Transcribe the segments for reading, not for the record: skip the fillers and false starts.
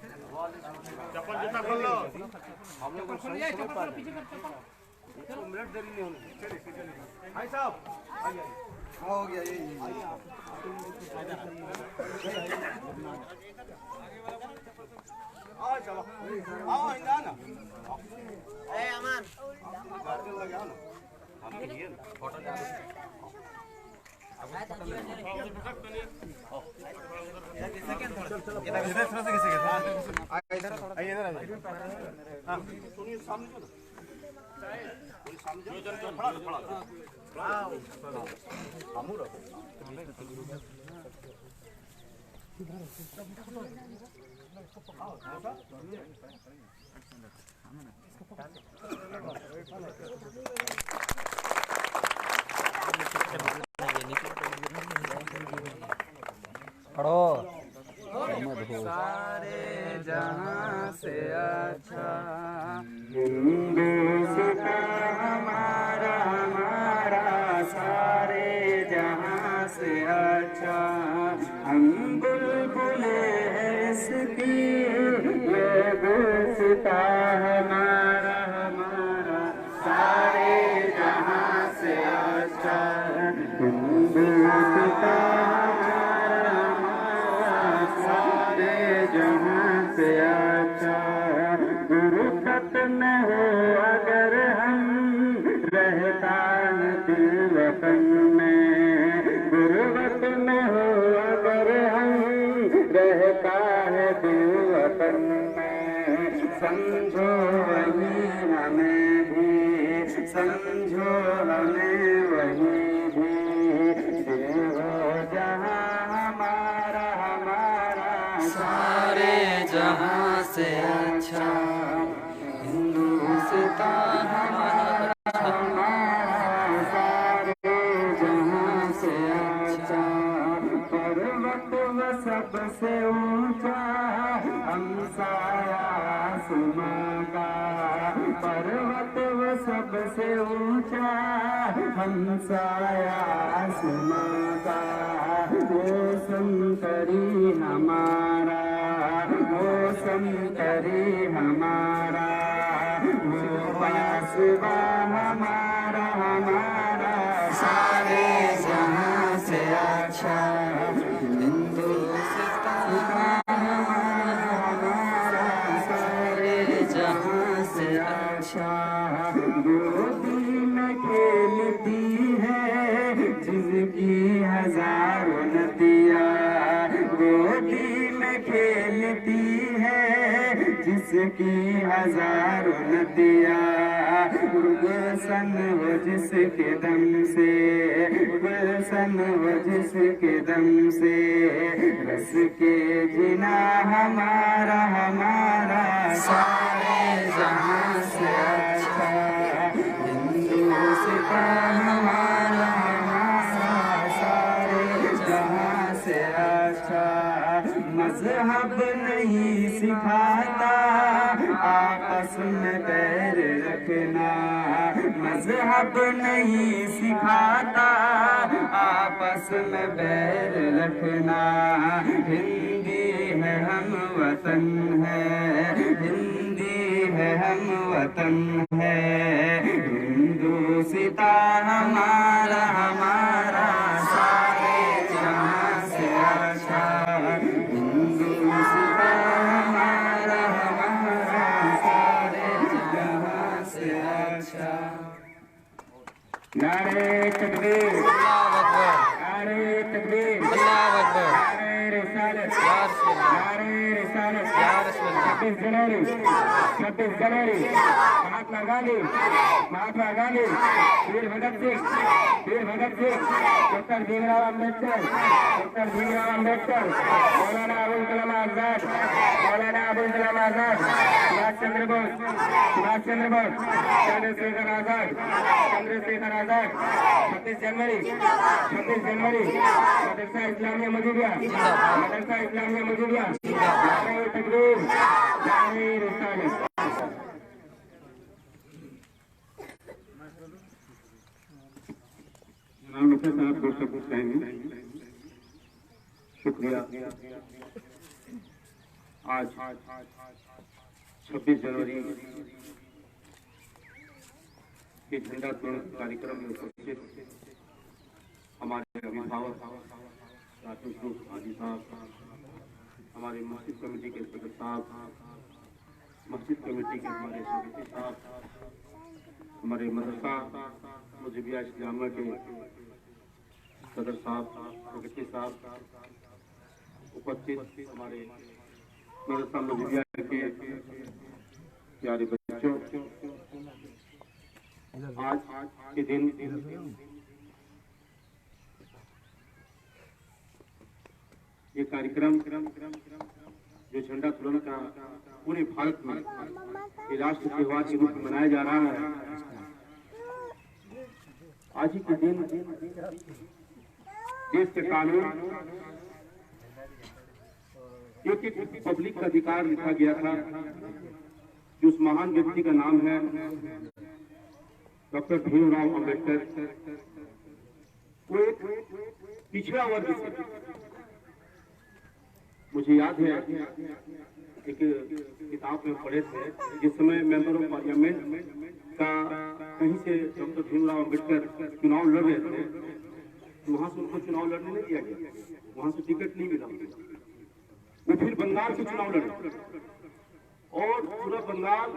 चप्पल जूता खोल लो। हम लोग चप्पल पीछे कर चप्पल। एक मिनट देरी नहीं होनी। चलिए भाई साहब आइए। हो गया ये आओ चलो आओ इंदा ना ए अमन गाड़ी लगा ना हम ये फोटो ले इधर हाँ सुनिए सामने जो सामने जो खड़ा अमूर पढ़ो सारे जहां से अच्छा हिंदुस्तान हमारा हमारा सारे जहां से अच्छा हम बुलबुले हैं इसकी ये गुलसितान हमारा हमारा सारे जहां से अच्छा हिंदुस्तान जहाँ से अच्छा गुरबत न हो अगर हम रहता है दिल वतन में गुरबत न हो अगर हम रहता है दिल वतन में समझो वही हमें भी समझो हमें वही भी दिल हो जहाँ हमारा सारे जहां से अच्छा हिंदुस्तान हमारा सारे जहां से अच्छा पर्वत व सबसे ऊंचा हमसाया आसमां का पर्वत व सबसे ऊंचा हमसाया आसमां का मौसम करी हमारा मौसम करी हमारा वो पासवा हमारा हमारा सारे जहां से अच्छा हिंदुस्तान हमारा हमारा सारे जहां से अच्छा गोदी में खेलती है जिनकी हजारों नदियाँ गोदी में खेलती है जिसकी हजारों नदियाँ गुलशन हो जिसके दम से गुलशन हो जिसके दम से रस के जिना हमारा हमारा सारे जहां से अच्छा हिंदुस्तान हमारा मज़हब नहीं सिखाता आपस में बैर रखना मज़हब नहीं सिखाता आपस में बैर रखना हिंदी है हम वतन है हिंदी है हम वतन है हिंदुस्तान हमारा हमारा सारे जहां से अच्छा नारे तकबीर नारे तकबीर नारे रिसालत, नारे रिसालत, 26 जनवरी महात्मा गांधी, वीर भगत सिंह, डॉक्टर भीमराव अम्बेडकर, मौलाना अबुल कलाम आजाद, सुभाष चंद्र बोस, चंद्रशेखर आजाद, 26 जनवरी मदरसा इस्लामिया मौजूदिया, नारे तकबीर, नारे रिसालत। मुफ्ती साहब दो शब्द कहेंगे। शुक्रिया। आज 26 जनवरी के झंडा तोड़न कार्यक्रम में उपस्थित हमारे अभिभावक राजू हाजी साहब, हमारे मस्जिद कमेटी के सदस्य साहब, मस्जिद कमेटी के हमारे सदस्य साहब, हमारे मदरसा मुजीबिया इस्लामिया के सदर साहब, सेक्रेटरी साहब, उपस्थित हमारे मदरसा मुजीबिया के प्यारे बच्चों, आज के दिन ये कार्यक्रम जो झंडा तोड़न का पूरे भारत में ये राष्ट्र त्योहार के रूप में मनाया जा रहा है। आज ही के दिन देश के कानून एक पब्लिक का अधिकार लिखा गया था, जो उस महान व्यक्ति का नाम है डॉक्टर भीमराव अम्बेडकर। वो एक पिछड़ा वर्ग से, मुझे याद है एक किताब में पढ़े थे, जिस समय मेंबर ऑफ पार्लियामेंट का कहीं से डॉक्टर भीमराव अम्बेडकर चुनाव लड़ रहे थे, तो वहां से उनको चुनाव लड़ने नहीं दिया गया, वहां से टिकट नहीं मिला। वो फिर बंगाल से चुनाव लड़े और पूरा बंगाल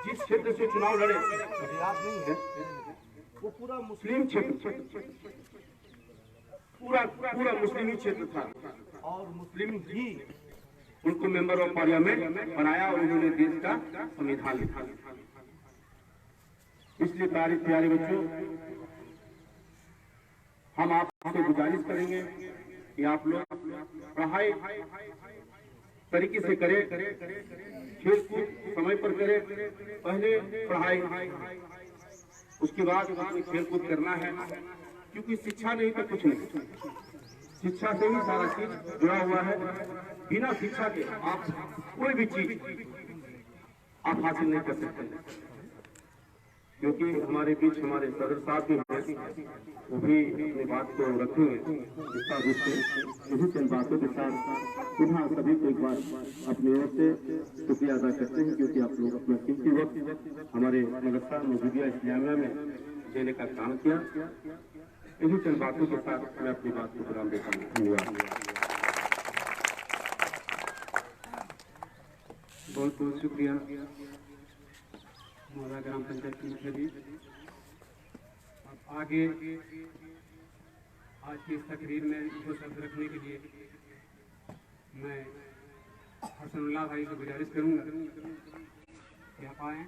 जिस क्षेत्र से चुनाव लड़े मुझे याद नहीं है, वो पूरा मुस्लिम क्षेत्र, पूरा मुस्लिम क्षेत्र था और मुस्लिम ही उनको मेंबर ऑफ पार्लियामेंट बनाया और उन्होंने देश का संविधान लिखा। इसलिए प्यारे बच्चों, हम आपसे गुजारिश करेंगे कि आप लोग पढ़ाई तरीके से करें, खेल कूद समय पर करें। पहले पढ़ाई, उसके बाद खेल कूद करना है, क्योंकि शिक्षा नहीं तो कुछ नहीं। शिक्षा से ही सारा चीज जुड़ा हुआ है। बिना शिक्षा के आप कोई भी चीज आप हासिल नहीं कर सकते, क्योंकि हमारे बीच हमारे सदर साहब भी हैं, वो भी अपनी बात को रखेंगे। इसी चंद बातों के साथ पुनः सभी को एक बार अपनी ओर से शुक्रिया अदा करते हैं, क्योंकि आप लोग अपना कीमती वक्त हमारे मदरसा मुजीबिया इस्लामिया में देने का काम किया। इन्हीं चंद बातों के साथ मैं अपनी बात को विराम देता हूँ। धन्यवाद। बहुत बहुत शुक्रिया हमारा ग्राम पंचायत की मुखिया। आगे आज की इस तकरीर में दो शब्द रखने के लिए मैं हसनुल्लाह भाई से गुजारिश करूंगा कि आप आए।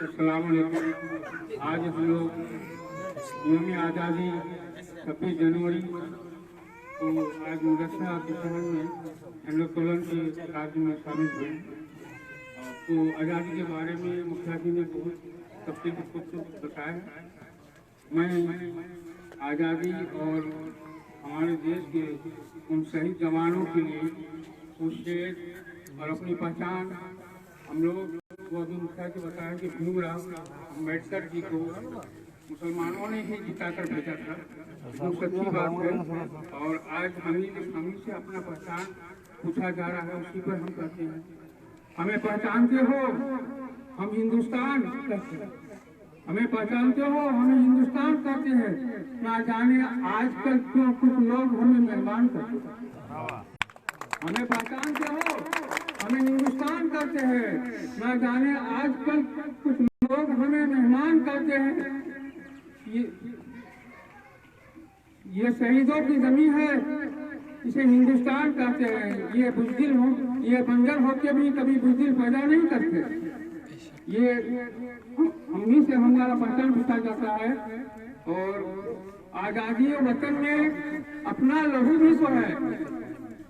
अस्सलाम वालेकुम। आज हम लोग यौम आज़ादी 26 जनवरी को आज मदरसा के शहर में आंदोलन के कार्य में शामिल हुए। तो आज़ादी के बारे में मुखिया जी ने बहुत तफसील से बताया। मैं आज़ादी और हमारे देश के उन शहीद जवानों के लिए कोशिश और अपनी पहचान हम लोग को अभी मुखिया जी बताया कि भीमराव अम्बेडकर जी को मुसलमानों ने ही जिताकर भेजा था। वो सच्ची बात है और आज हम से अपना पहचान पूछा जा रहा है, उसी पर हम कहते हैं हमें पहचानते हो, हम हिंदुस्तान कहते हैं। हमें पहचानते हो, हमें हिंदुस्तान कहते हैं। ना जाने आजकल क्यों कुछ लोग हमें मेहमान कहते हैं। हमें पहचानते हो, हमें हिंदुस्तान कहते हैं। न जाने आजकल कुछ लोग हमें मेहमान कहते हैं। ये शहीदों की जमीन है, इसे हिंदुस्तान कहते हैं। ये बुज़दिल हो, ये बंजर होके भी कभी बुज़दिल पैदा नहीं करते। ये हमही से हमारा पहचान पूछा जाता है। और आज़ादी वतन में अपना लहू भी तो है।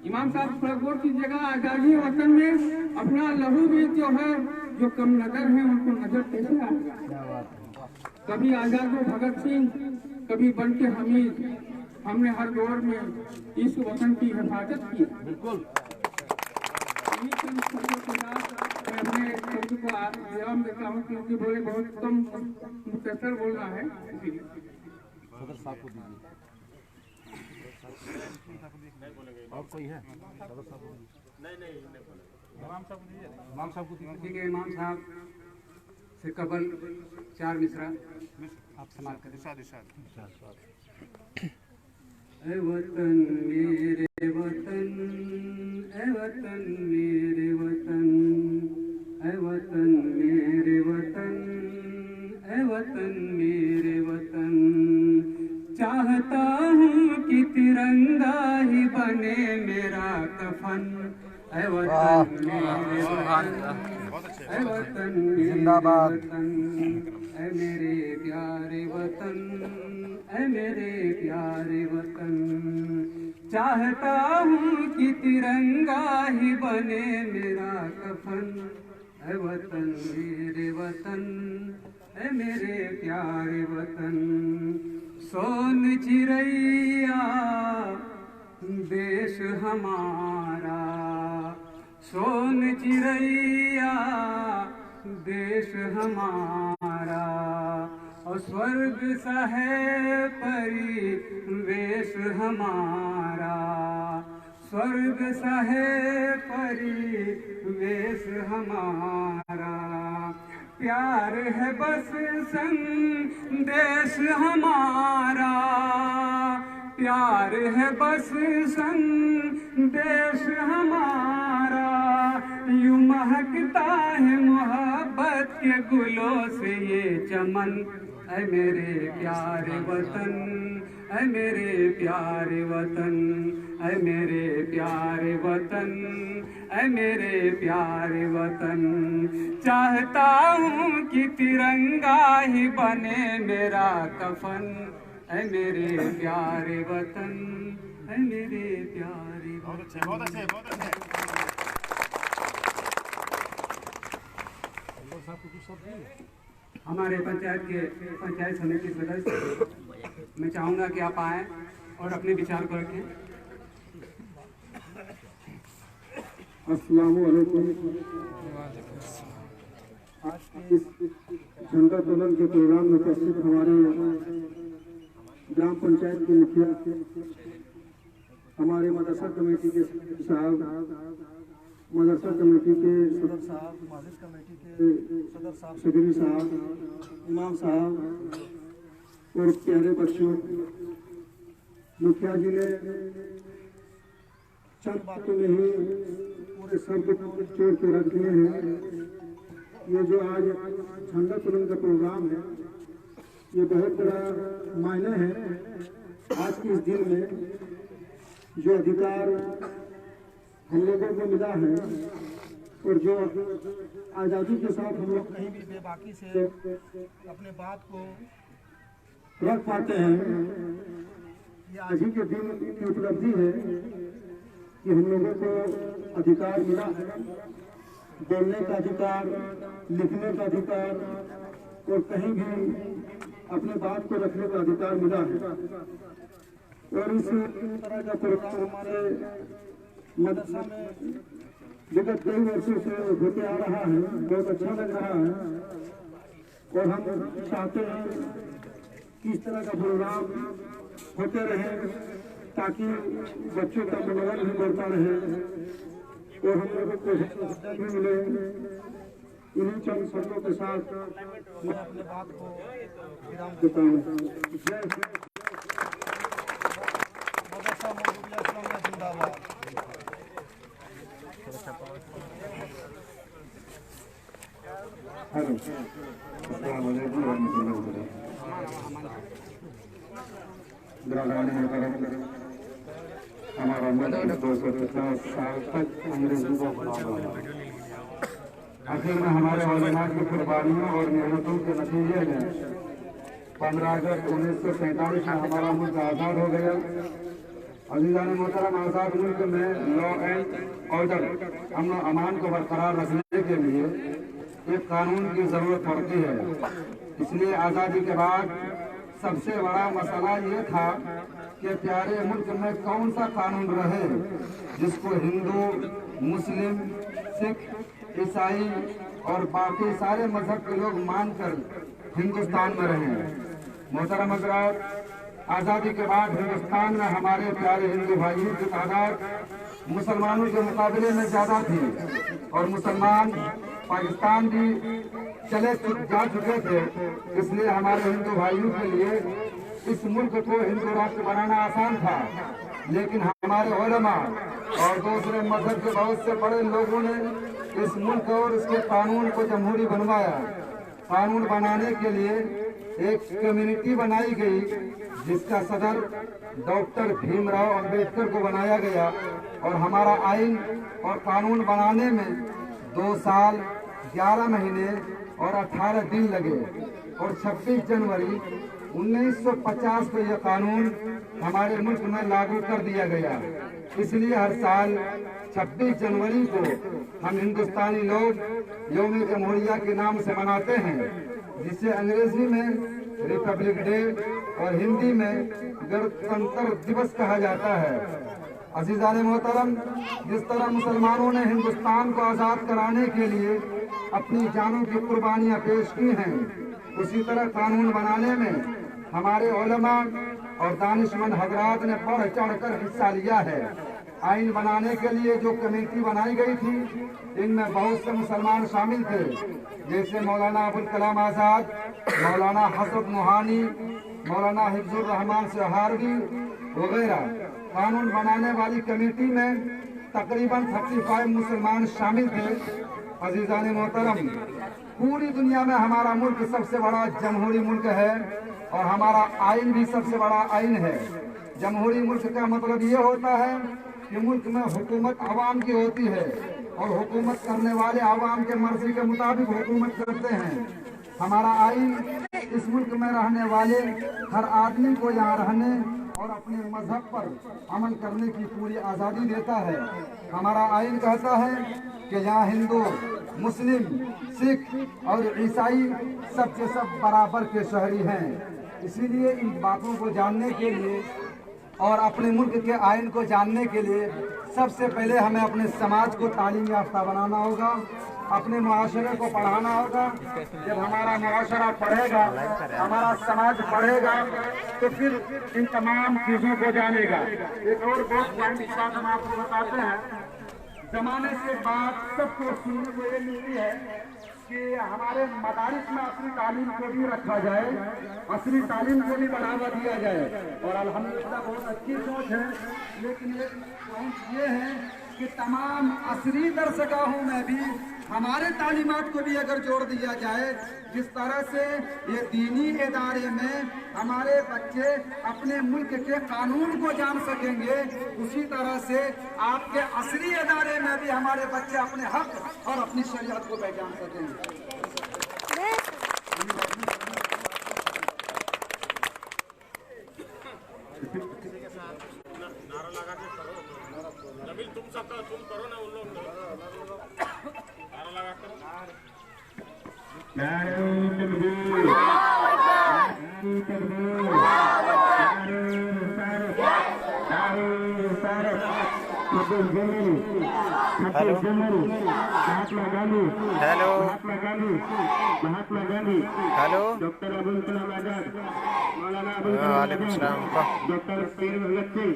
इमाम साहब थोड़ा गौर कीजिएगा, आज़ादी वतन में अपना लहू भी जो है, जो कम नजर है उनको नजर कैसे आएगा। कभी आजाद भगत सिंह, कभी बनके हमीद, हमने हर दौर में इस वतन की हिफाजत की। बिल्कुल मैं अपने शब्द को विराम देता हूँ, क्योंकि बोले बहुत कम मुख्तसर बोलना है। सदर साहब को दीजिए। और कोई है? सदर साहब को नहीं इमाम साहब को दीजिए। इमाम साहब को दीजिए। इमाम साहब से कबल 4 मिसरा आप समाप्त करें। ऐ वतन मेरे वतन, ऐ वतन मेरे वतन, ऐ वतन मेरे वतन, ऐ वतन मेरे वतन। चाहता हूँ कि तिरंगा ही बने मेरा कफन। ऐ वतन मेरे वतन, ऐ वतन जिंदाबाद। ऐ मेरे प्यारे वतन, ऐ मेरे प्यारे वतन। चाहता हूँ कि तिरंगा ही बने मेरा कफन। ऐ वतन मेरे वतन, ऐ मेरे प्यारे वतन। सोन चिड़ैया देश हमारा, सोन चिड़ैया देश हमारा। और स्वर्ग सा है परिवेश हमारा, स्वर्ग सा है परिवेश हमारा। प्यार है बस संदेश हमारा, प्यार है बस संदेश हमारा। यूं महकता है मोहब्बत के गुलों से ये चमन। ऐ मेरे प्यारे वतन, ऐ मेरे प्यारे वतन, ऐ मेरे प्यारे वतन, ऐ मेरे प्यारे वतन। चाहता हूँ कि तिरंगा ही बने मेरा कफन। ऐ मेरे प्यारे वतन, ऐ मेरे प्यारे वतन। बहुत अच्छे, बहुत अच्छे। हमारे पंचायत समिति सदस्य, मैं चाहूँगा कि आप आएँ और अपने विचार को रखें। अस्सलाम वालेकुम। आज के इस झंडा तोलन के प्रोग्राम में उपस्थित हमारे ग्राम पंचायत के मुखिया, हमारे मदरसा कमेटी के साहब, मदरसा कमेटी के सदर साहब, मस्जिद कमेटी के सदर साहब, सदरी साहब, इमाम साहब और प्यारे बच्चों, मुखिया जी ने चंद बातों में ही पूरे शब्द जोड़ के रख दिए हैं। ये जो आज झंडा तोलन का प्रोग्राम है, ये बहुत बड़ा मायने है। आज के इस दिन में जो अधिकार हम लोगों को मिला है और जो आज़ादी के साथ हम लोग कहीं भी बेबाकी से अपने बात को रख पाते हैं, ये आज ही के दिन की उपलब्धि है कि हम लोगों को अधिकार मिला है। बोलने का अधिकार, लिखने का अधिकार और कहीं भी अपने बात को रखने का अधिकार मिला है। और इस तरह का प्रोग्राम हमारे मदरसा में विगत कई वर्षों से होते आ रहा है, बहुत अच्छा लग रहा है। और हम चाहते हैं कि इस तरह का प्रोग्राम होते रहे, ताकि बच्चों का मनोरंजन भी बढ़ता रहे और हम लोगों को भी मिले। इन्हीं चंद शब्दों के साथ मैं अपने बात को विराम देता हूँ। जिंदाबाद। हेलो, अस्सलाम वालेकुम रहमतुल्लाहि व बरकातहू। हमारा मुल्क 250 साल तक अंग्रेजों को गुलाम रहा। आखिर में हमारे उलमा की कुर्बानियों और मेहनतों के नतीजे में 15 अगस्त 1947 में हमारा मुल्क आज़ाद हो गया। अज़ीज़ान मोहतरम, आज़ाद मुल्क में लॉ एंड ऑर्डर, अमन अमान को बरकरार रखने के लिए एक कानून की ज़रूरत पड़ती है। इसलिए आज़ादी के बाद सबसे बड़ा मसला ये था कि प्यारे मुल्क में कौन सा कानून रहे जिसको हिंदू, मुस्लिम, सिख, ईसाई और बाकी सारे मजहब के लोग मानकर हिंदुस्तान में रहें। मोहतरम हज़रात, आज़ादी के बाद हिंदुस्तान में हमारे प्यारे हिंदू भाइयों की तादाद मुसलमानों के मुकाबले में ज़्यादा थी और मुसलमान पाकिस्तान भी जा चुके थे। इसलिए हमारे हिंदू भाइयों के लिए इस मुल्क को हिंदू राष्ट्र बनाना आसान था, लेकिन हमारे उलमा और दूसरे मजहब के बहुत से बड़े लोगों ने इस मुल्क और इसके कानून को जमहूरी बनवाया। कानून बनाने के लिए एक कम्युनिटी बनाई गई जिसका सदर डॉक्टर भीमराव अंबेडकर को बनाया गया और हमारा आइन और कानून बनाने में 2 साल 11 महीने और 18 दिन लगे और 26 जनवरी 1950 को यह कानून हमारे मुल्क में लागू कर दिया गया। इसलिए हर साल 26 जनवरी को हम हिंदुस्तानी लोग यौम जमहूरिया के नाम से मनाते हैं, जिसे अंग्रेजी में रिपब्लिक डे और हिंदी में गणतंत्र दिवस कहा जाता है। अज़ीज़ान मोहतरम, जिस तरह मुसलमानों ने हिंदुस्तान को आज़ाद कराने के लिए अपनी जानों की कुर्बानियाँ पेश की हैं, उसी तरह कानून बनाने में हमारे उलमा और दानिशमंद हजरात ने बढ़ चढ़कर हिस्सा लिया है। आइन बनाने के लिए जो कमेटी बनाई गई थी, इनमें बहुत से मुसलमान शामिल थे, जैसे मौलाना अबुल कलाम आज़ाद, मौलाना हसरत मोहानी, मौलाना हिफ्जुर रहमान सहारवी वगैरह। कानून बनाने वाली कमेटी में तकरीबन 35 मुसलमान शामिल थे। अज़ीज़ान मोहतरम, पूरी दुनिया में हमारा मुल्क सबसे बड़ा जमहूरी मुल्क है और हमारा आइन भी सबसे बड़ा आइन है। जमहूरी मुल्क का मतलब ये होता है कि मुल्क में हुकूमत आवाम की होती है और हुकूमत करने वाले आवाम के मर्जी के मुताबिक हुकूमत करते हैं। हमारा आइन इस मुल्क में रहने वाले हर आदमी को यहाँ रहने और अपने मजहब पर अमल करने की पूरी आज़ादी देता है। हमारा आइन कहता है कि यहाँ हिंदू, मुस्लिम, सिख और ईसाई सब के सब बराबर के शहरी हैं। इसीलिए इन बातों को जानने के लिए और अपने मुल्क के आइन को जानने के लिए सबसे पहले हमें अपने समाज को तालीम याफ्ता बनाना होगा, अपने मुआशरे को पढ़ाना होगा। जब हमारा मुआशरा पढ़ेगा, हमारा समाज पढ़ेगा, तो फिर इन तमाम चीज़ों को जानेगा। एक और बहुत पॉइंट हम आपको बताते हैं। जमाने से बात सबको सुनने को ये मिलती है कि हमारे मदारिस में असली तालीम को भी रखा जाए, असली तालीम को भी बढ़ावा दिया जाए। और अल्हम्दुलिल्लाह बहुत अच्छी सोच है, लेकिन एक पॉइंट ये है कि तमाम असली दरसगाहों में भी हमारे तालीमात को भी अगर जोड़ दिया जाए, जिस तरह से ये दीनी इदारे में हमारे बच्चे अपने मुल्क के कानून को जान सकेंगे, उसी तरह से आपके असली इदारे में भी हमारे बच्चे अपने हक और अपनी शरीयत को पहचान सकेंगे। नारा लगा के करो, जमील तुम सबका तुम करो ना, उन लोग नारा लगा कर। Mahatma Gandhi, hello, doctor Abul Kalam Azad, Maulana Abul Kalam, doctor पीर भगत सिंह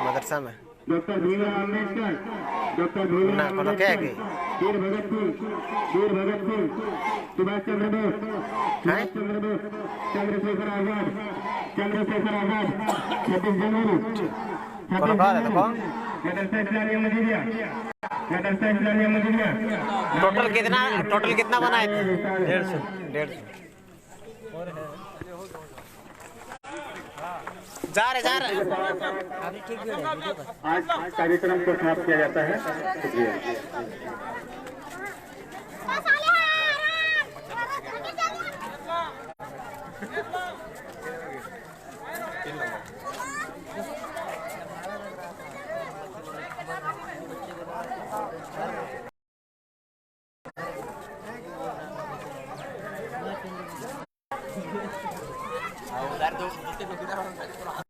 मदरसा में, डॉक्टर भीमराव अम्बेडकर, डॉक्टर भीमराव अम्बेडकर, पीर भगत सिंह, सुभाष चंद्र बोस, चंद्रशेखर आजाद, 26 जनवरी, 26 जनवरी, टोटल कितना बना है? 150 जा रहे आज कार्यक्रम को समाप्त किया जाता है। शुक्रिया।